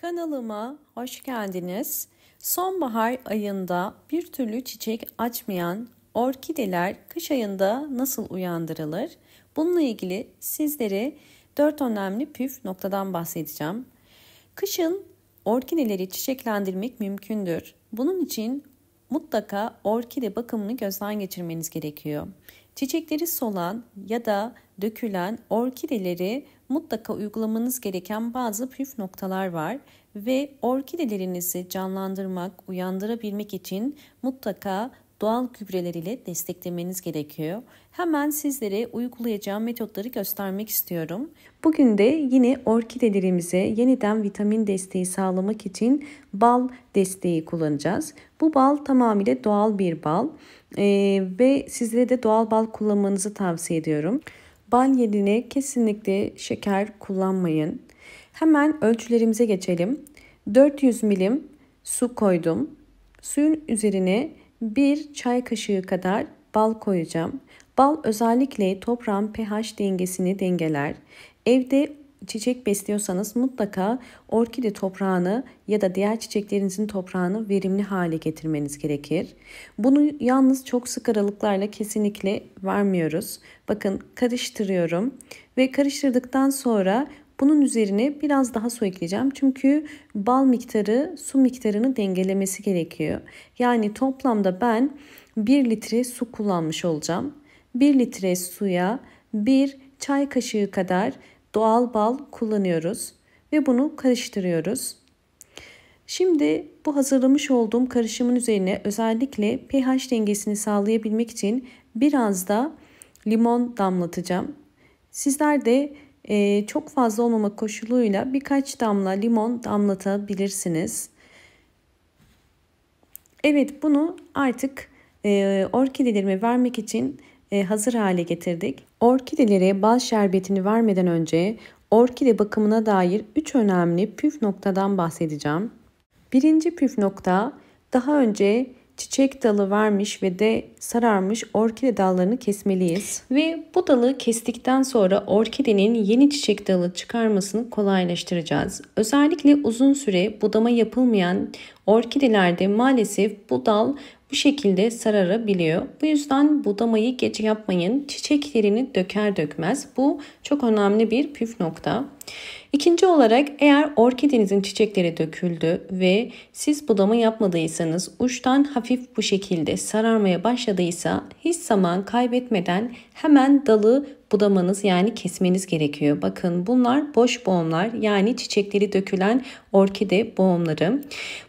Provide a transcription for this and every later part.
Kanalıma hoş geldiniz. Sonbahar ayında bir türlü çiçek açmayan orkideler kış ayında nasıl uyandırılır? Bununla ilgili sizlere 4 önemli püf noktadan bahsedeceğim. Kışın orkideleri çiçeklendirmek mümkündür. Bunun için mutlaka orkide bakımını gözden geçirmeniz gerekiyor. Çiçekleri solan ya da dökülen orkideleri mutlaka uygulamanız gereken bazı püf noktalar var ve orkidelerinizi canlandırmak, uyandırabilmek için mutlaka doğal gübreler ile desteklemeniz gerekiyor. Hemen sizlere uygulayacağım metotları göstermek istiyorum. Bugün de yine orkidelerimize yeniden vitamin desteği sağlamak için bal desteği kullanacağız. Bu bal tamamıyla doğal bir bal ve sizlere de doğal bal kullanmanızı tavsiye ediyorum. Bal yerine kesinlikle şeker kullanmayın. Hemen ölçülerimize geçelim. 400 milim su koydum. Suyun üzerine 1 çay kaşığı kadar bal koyacağım. Bal özellikle toprağın pH dengesini dengeler. Evde çiçek besliyorsanız mutlaka orkide toprağını ya da diğer çiçeklerinizin toprağını verimli hale getirmeniz gerekir. Bunu yalnız çok sık aralıklarla kesinlikle vermiyoruz. Bakın karıştırıyorum ve karıştırdıktan sonra bunun üzerine biraz daha su ekleyeceğim. Çünkü bal miktarı su miktarını dengelemesi gerekiyor. Yani toplamda ben 1 litre su kullanmış olacağım. 1 litre suya 1 çay kaşığı kadar doğal bal kullanıyoruz ve bunu karıştırıyoruz. Şimdi bu hazırlamış olduğum karışımın üzerine özellikle pH dengesini sağlayabilmek için biraz da limon damlatacağım. Sizler de çok fazla olmamak koşuluyla birkaç damla limon damlatabilirsiniz. Evet, bunu artık orkidelerime vermek için hazır hale getirdik. Orkidelere bal şerbetini vermeden önce orkide bakımına dair 3 önemli püf noktadan bahsedeceğim. Birinci püf nokta, daha önce çiçek dalı vermiş ve de sararmış orkide dallarını kesmeliyiz. Ve bu dalı kestikten sonra orkidenin yeni çiçek dalı çıkarmasını kolaylaştıracağız. Özellikle uzun süre budama yapılmayan orkidelerde maalesef bu dal bu şekilde sararabiliyor. Bu yüzden budamayı geç yapmayın. Çiçeklerini döker dökmez. Bu çok önemli bir püf nokta. İkinci olarak, eğer orkidenizin çiçekleri döküldü ve siz budama yapmadıysanız, uçtan hafif bu şekilde sararmaya başladıysa hiç zaman kaybetmeden hemen dalı budamanız, yani kesmeniz gerekiyor. Bakın, bunlar boş boğumlar, yani çiçekleri dökülen orkide boğumları.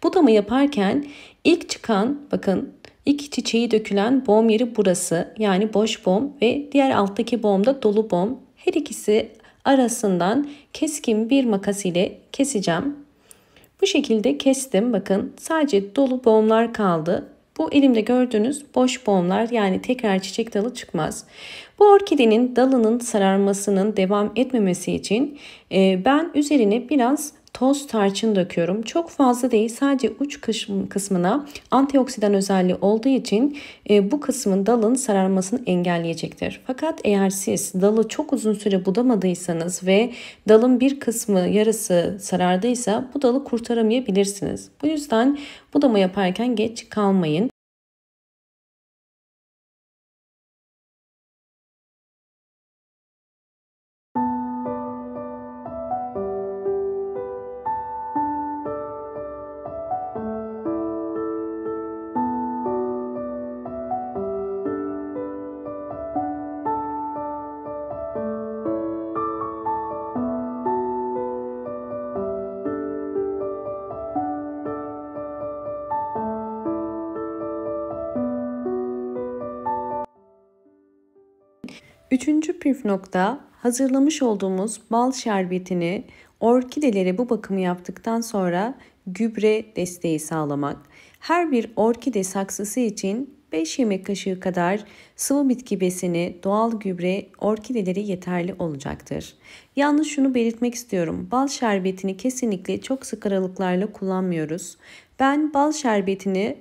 Budama yaparken ilk çıkan, bakın, İlk çiçeği dökülen boğum yeri burası, yani boş boğum, ve diğer alttaki boğum da dolu boğum. Her ikisi arasından keskin bir makas ile keseceğim. Bu şekilde kestim. Bakın, sadece dolu boğumlar kaldı. Bu elimde gördüğünüz boş boğumlar, yani tekrar çiçek dalı çıkmaz. Bu orkidenin dalının sararmasının devam etmemesi için ben üzerine biraz toz tarçın döküyorum. Çok fazla değil, sadece uç kısmına antioksidan özelliği olduğu için bu kısmın dalın sararmasını engelleyecektir. Fakat eğer siz dalı çok uzun süre budamadıysanız ve dalın bir kısmı, yarısı sarardıysa bu dalı kurtaramayabilirsiniz. Bu yüzden budama yaparken geç kalmayın. Üçüncü püf nokta, hazırlamış olduğumuz bal şerbetini orkidelere bu bakımı yaptıktan sonra gübre desteği sağlamak. Her bir orkide saksısı için 5 yemek kaşığı kadar sıvı bitki besini, doğal gübre orkidelere yeterli olacaktır. Yalnız şunu belirtmek istiyorum. Bal şerbetini kesinlikle çok sık aralıklarla kullanmıyoruz. Ben bal şerbetini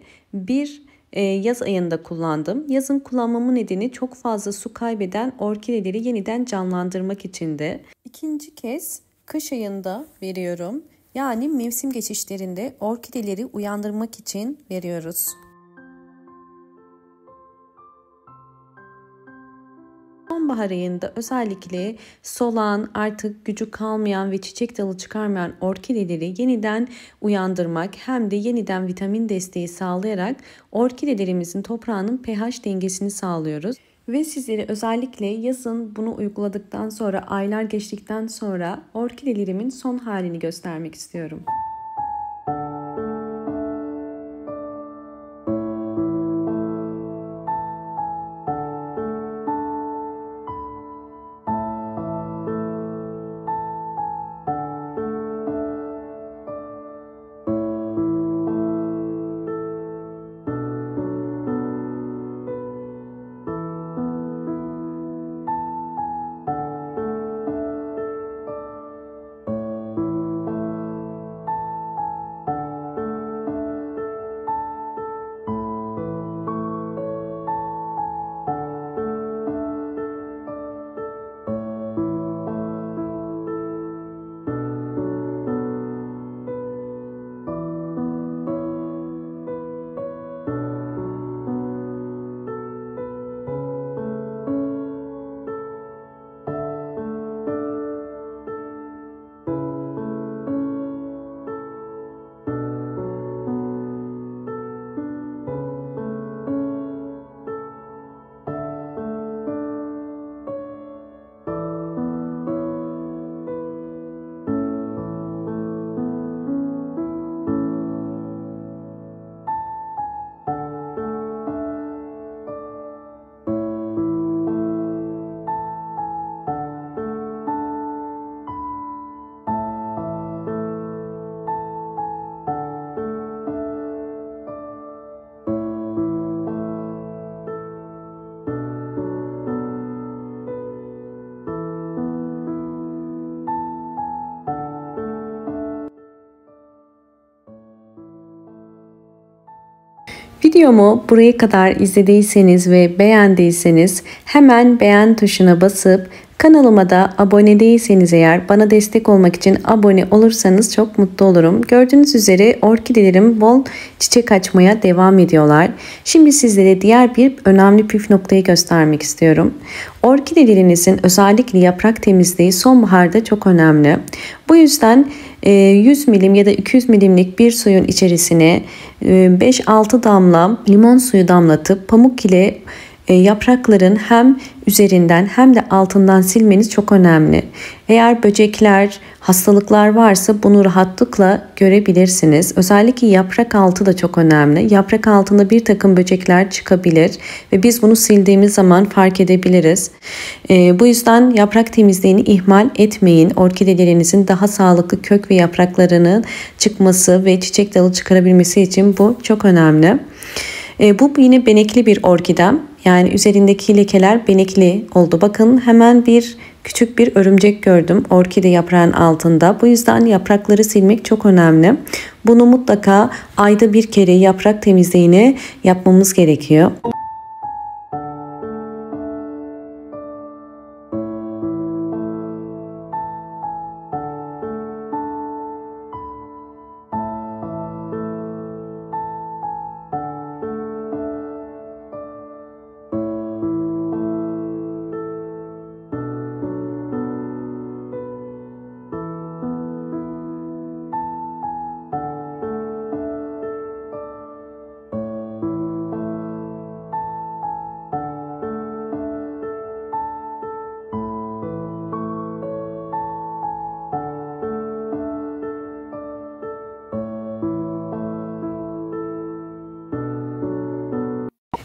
yaz ayında kullandım. Yazın kullanmamın nedeni çok fazla su kaybeden orkideleri yeniden canlandırmak içindi. İkinci kez kış ayında veriyorum. Yani mevsim geçişlerinde orkideleri uyandırmak için veriyoruz. Sonbahar ayında özellikle solan, artık gücü kalmayan ve çiçek dalı çıkarmayan orkideleri yeniden uyandırmak hem de yeniden vitamin desteği sağlayarak orkidelerimizin toprağının pH dengesini sağlıyoruz. Ve sizlere özellikle yazın bunu uyguladıktan sonra, aylar geçtikten sonra orkidelerimin son halini göstermek istiyorum. Videomu buraya kadar izlediyseniz ve beğendiyseniz hemen beğen tuşuna basıp kanalıma da abone değilseniz eğer bana destek olmak için abone olursanız çok mutlu olurum. Gördüğünüz üzere orkidelerim bol çiçek açmaya devam ediyorlar. Şimdi sizlere diğer bir önemli püf noktayı göstermek istiyorum. Orkidelerinizin özellikle yaprak temizliği sonbaharda çok önemli. Bu yüzden 100 milim ya da 200 milimlik bir suyun içerisine 5-6 damla limon suyu damlatıp pamuk ile yaprakların hem üzerinden hem de altından silmeniz çok önemli. Eğer böcekler, hastalıklar varsa bunu rahatlıkla görebilirsiniz. Özellikle yaprak altı da çok önemli. Yaprak altında bir takım böcekler çıkabilir ve biz bunu sildiğimiz zaman fark edebiliriz. Bu yüzden yaprak temizliğini ihmal etmeyin. Orkidelerinizin daha sağlıklı kök ve yapraklarının çıkması ve çiçek dalı çıkarabilmesi için bu çok önemli. Bu yine benekli bir orkidem. Yani üzerindeki lekeler benekli oldu. Bakın hemen küçük bir örümcek gördüm orkide yaprağın altında. Bu yüzden yaprakları silmek çok önemli. Bunu mutlaka ayda bir kere yaprak temizliğini yapmamız gerekiyor.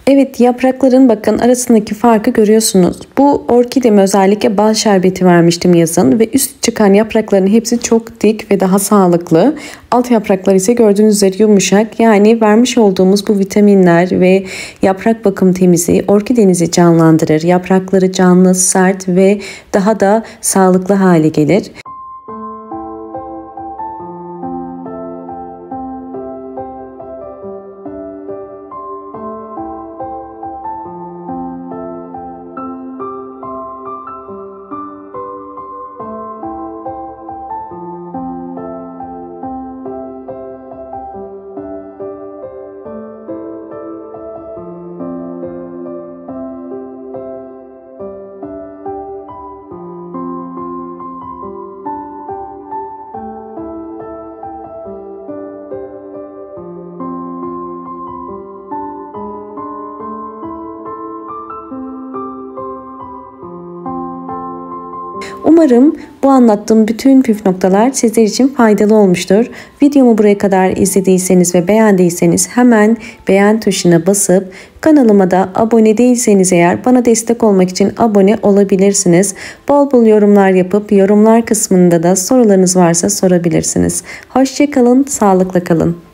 Evet, yaprakların bakın arasındaki farkı görüyorsunuz. Bu orkideme özellikle bal şerbeti vermiştim yazın ve üst çıkan yaprakların hepsi çok dik ve daha sağlıklı. Alt yapraklar ise gördüğünüz üzere yumuşak. Yani vermiş olduğumuz bu vitaminler ve yaprak bakım temizliği orkidenizi canlandırır. Yaprakları canlı, sert ve daha da sağlıklı hale gelir. Umarım bu anlattığım bütün püf noktalar sizler için faydalı olmuştur. Videomu buraya kadar izlediyseniz ve beğendiyseniz hemen beğen tuşuna basıp kanalıma da abone değilseniz eğer bana destek olmak için abone olabilirsiniz. Bol bol yorumlar yapıp yorumlar kısmında da sorularınız varsa sorabilirsiniz. Hoşça kalın, sağlıkla kalın.